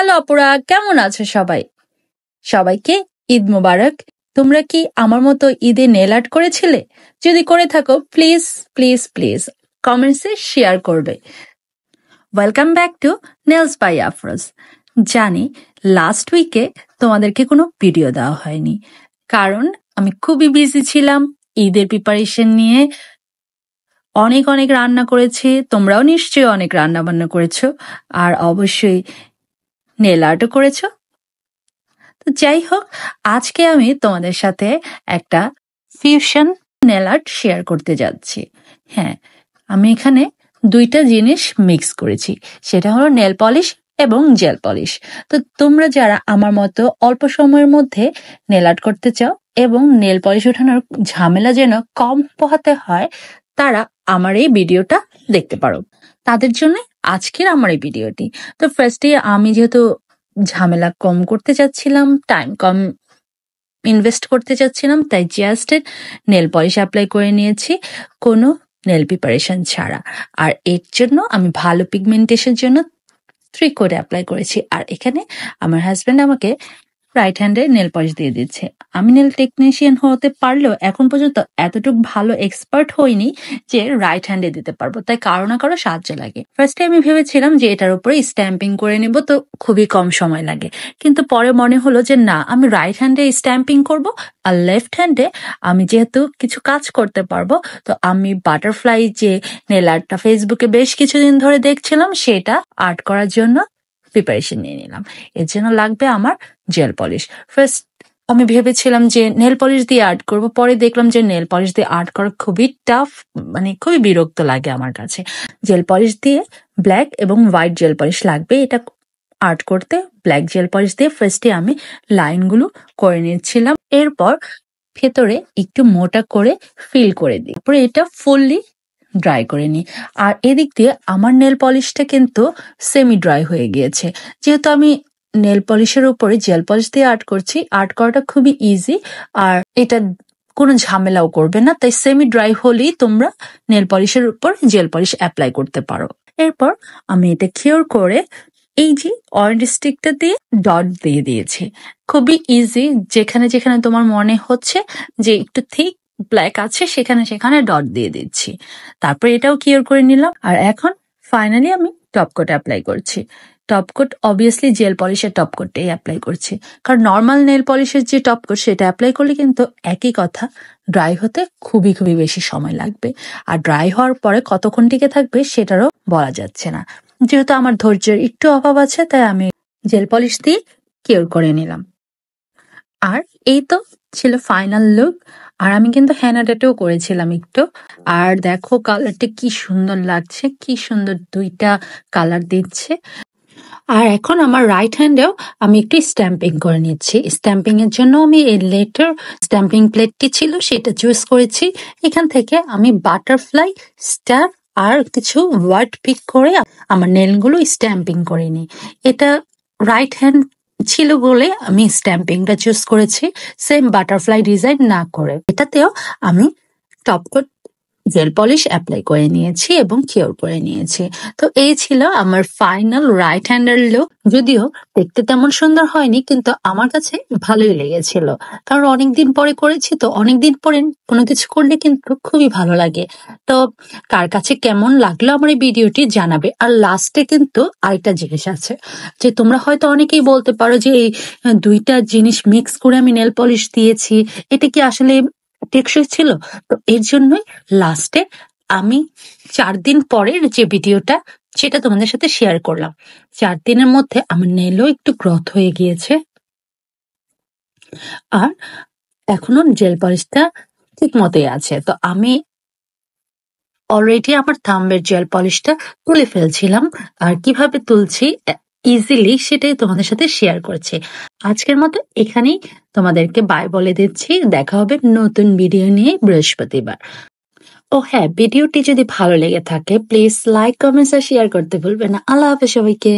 Hello আপুরা, কেমন আছো সবাই? সবাইকে ঈদ মোবারক। তোমরা কি আমার মতো ঈদে নেল আর্ট করেছিলে? যদি করে থাকো প্লিজ প্লিজ প্লিজ কমেন্টসে শেয়ার করবে। Welcome back to nails by Afroz. জানি লাস্ট উইকে তোমাদেরকে কোনো ভিডিও দেওয়া হয়নি, কারণ আমি খুবই বিজি ছিলাম ঈদের প্রিপারেশন নিয়ে। অনেক অনেক রান্না করেছি, তোমরাও নিশ্চয়ই অনেক রান্না বান্না করেছো, আর অবশ্যই নেল আর্টও করেছো। তো যাই হোক, আজকে আমি তোমাদের সাথে একটা ফিউশন নেল আর্ট শেয়ার করতে যাচ্ছি। হ্যাঁ, আমি এখানে দুইটা জিনিস মিক্স করেছি, সেটা হলো নেল পলিশ এবং জেল পলিশ। তো তোমরা যারা আমার মতো অল্প সময়ের মধ্যে নেল আর্ট করতে চাও এবং নেল পলিশ ওঠানোর ঝামেলা যেন কম পোহাতে হয়, তারা আমার এই ভিডিওটা দেখতে পারো। তাদের জন্য আজকের আমার এই ভিডিওটি। তো ফার্স্টে আমি যেহেতু ঝামেলা কম করতে চাচ্ছিলাম, টাইম কম ইনভেস্ট করতে চাচ্ছিলাম, তাই জাস্ট নেল পলিশ অ্যাপ্লাই করে নিয়েছি, কোনো নেল প্রিপারেশন ছাড়া। আর এর জন্য আমি ভালো পিগমেন্টেশন জন্য 3 কোট অ্যাপ্লাই করেছি। আর এখানে আমার হাজব্যান্ড আমাকে রাইট হ্যান্ডে নেল পলিশ দিয়ে দিচ্ছে। আমি নেল টেকনিশিয়ান হতে পারলেও এখন পর্যন্ত এতটুকু ভালো এক্সপার্ট হইনি যে রাইট হ্যান্ডে দিতে পারবো, তাই কারো না কারো সাহায্য লাগে। ফার্স্টে আমি ভেবেছিলাম যে এটার উপরে স্ট্যাম্পিং করে নেব, তো খুবই কম সময় লাগে, কিন্তু পরে মনে হলো যে না, আমি রাইট হ্যান্ডে স্ট্যাম্পিং করব, আর লেফট হ্যান্ডে আমি যেহেতু কিছু কাজ করতে পারবো, তো আমি বাটারফ্লাই যে নেল আর্টটা ফেসবুকে বেশ কিছুদিন ধরে দেখছিলাম, সেটা আর্ট করার জন্য প্রিপারেশন নিয়ে নিলাম। এর জন্য লাগবে আমার জেল পলিশ। ফার্স্ট আমি ভেবেছিলাম যে নেল পলিশ দিয়ে আর্ট করব, পরে দেখলাম যে নেল পলিশ দিয়ে আর্ট করা খুবই টাফ, মানে খুবই বিরক্ত লাগে আমার কাছে। জেল পলিশ দিয়ে ব্ল্যাক এবং হোয়াইট জেল পলিশ লাগবে এটা আর্ট করতে। ব্ল্যাক জেল পলিশ দিয়ে ফার্স্টে আমি লাইনগুলো করে নিচ্ছিলাম, এরপর ভেতরে একটু মোটা করে ফিল করে দিই, তারপরে এটা ফুললি ড্রাই করে নিই। আর এদিক দিয়ে আমার নেল পলিশটা কিন্তু সেমি ড্রাই হয়ে গিয়েছে। যেহেতু আমি নেল পলিশের উপরে জেল পলিশ দিয়ে আর্ট করছি, আর্ট করাটা খুবই ইজি, আর এটা কোনো ঝামেলাও করবে না, তাই সেমি ড্রাই হলেই তোমরা নেল পলিশের উপর জেল পলিশ অ্যাপ্লাই করতে পারো। এরপর আমি এটা কিওর করে এই যে অরেঞ্জ স্টিকটা দিয়ে ডট দিয়ে দিয়েছি। খুবই ইজি, যেখানে যেখানে তোমার মনে হচ্ছে যে একটু থিক ব্ল্যাক আছে সেখানে সেখানে ডট দিয়ে দিচ্ছি। তারপর এটাও কিওর করে নিলাম। আর এখন ফাইনালি আমি টপ কোট অ্যাপ্লাই করছি। টপ কোট অবভিয়াসলি জেল পলিশের টপ কোটটাই অ্যাপ্লাই করছি, কারণ নর্মাল নেল পলিশের যে টপ কোট সেটা অ্যাপ্লাই করলে কিন্তু একই কথা, ড্রাই হতে খুবই খুবই বেশি সময় লাগবে, আর ড্রাই হওয়ার পরে কতক্ষণ টিকে থাকবে সেটারও বলা যাচ্ছে না। যেহেতু আমার ধৈর্যের একটু অভাব আছে, তাই আমি জেল পলিশ দিয়ে কিওর করে নিলাম। আর এই তো ছিল ফাইনাল লুক। আর আমি কিন্তু হ্যানাডাটেও করেছিলাম একটু, আর দেখো কালারটা কি সুন্দর লাগছে, কি সুন্দর দুইটা কালার দিচ্ছে। আর এখন আমার রাইট হ্যান্ডেও আমি একটু স্ট্যাম্পিং করে নিচ্ছি। স্ট্যাম্পিং এর জন্য আমি এই লেটার স্ট্যাম্পিং প্লেটটি ছিল সেটা চুজ করেছি। এখান থেকে আমি বাটারফ্লাই, স্টার আর কিছু ওয়ার্ড পিক করে আমার নেলগুলো স্ট্যাম্পিং করে নিই। এটা রাইট হ্যান্ড ছিল বলে আমি স্ট্যাম্পিংটা চুজ করেছি, সেম বাটারফ্লাই ডিজাইন না করে। এটাতেও আমি top coat gel polish apply করে নিয়েছি এবং কিওর করে নিয়েছি। তো এই ছিল আমার ফাইনাল রাইট হ্যান্ডের লুক। যদিও দেখতে তেমন সুন্দর হয়নি, কিন্তু আমার কাছে ভালোই লেগেছিল, কারণ অনেকদিন পরে করেছি, তো অনেকদিন পরে কোনো কিছু করলে কিন্তু খুবই ভালো লাগে। তো কার কাছে কেমন লাগলো আমার এই ভিডিওটি জানাবে। আর লাস্টে কিন্তু আরেকটা জিনিস আছে, যে তোমরা হয়তো অনেকেই বলতে পারো যে এই দুইটা জিনিস মিক্স করে আমি নেল পলিশ দিয়েছি, এটা কি আসলে টেকসই ছিল? তো এর জন্যই লাস্টে আমি 4 দিন পরের যে ভিডিওটা সেটা তোমাদের সাথে শেয়ার করলাম। 4 দিনের মধ্যে আমার নেলও একটু গ্রোথ হয়ে গিয়েছে, আর এখনো জেল পলিশটা ঠিক মতোই আছে। তো আমি অলরেডি আমার থাম্বের জেল পলিশটা তুলে ফেলছিলাম, আর কিভাবে তুলছি ইজিলি সেটাই তোমাদের সাথে শেয়ার করছি। আজকের মতো এখানেই তোমাদেরকে বাই বলে দিচ্ছি। দেখা হবে নতুন ভিডিও নিয়ে বৃহস্পতিবার। ও হ্যাঁ, ভিডিওটি যদি ভালো লেগে থাকে প্লিজ লাইক, কমেন্টস আর শেয়ার করতে ভুলবে না। আল্লাহ হাফেজ সবাইকে।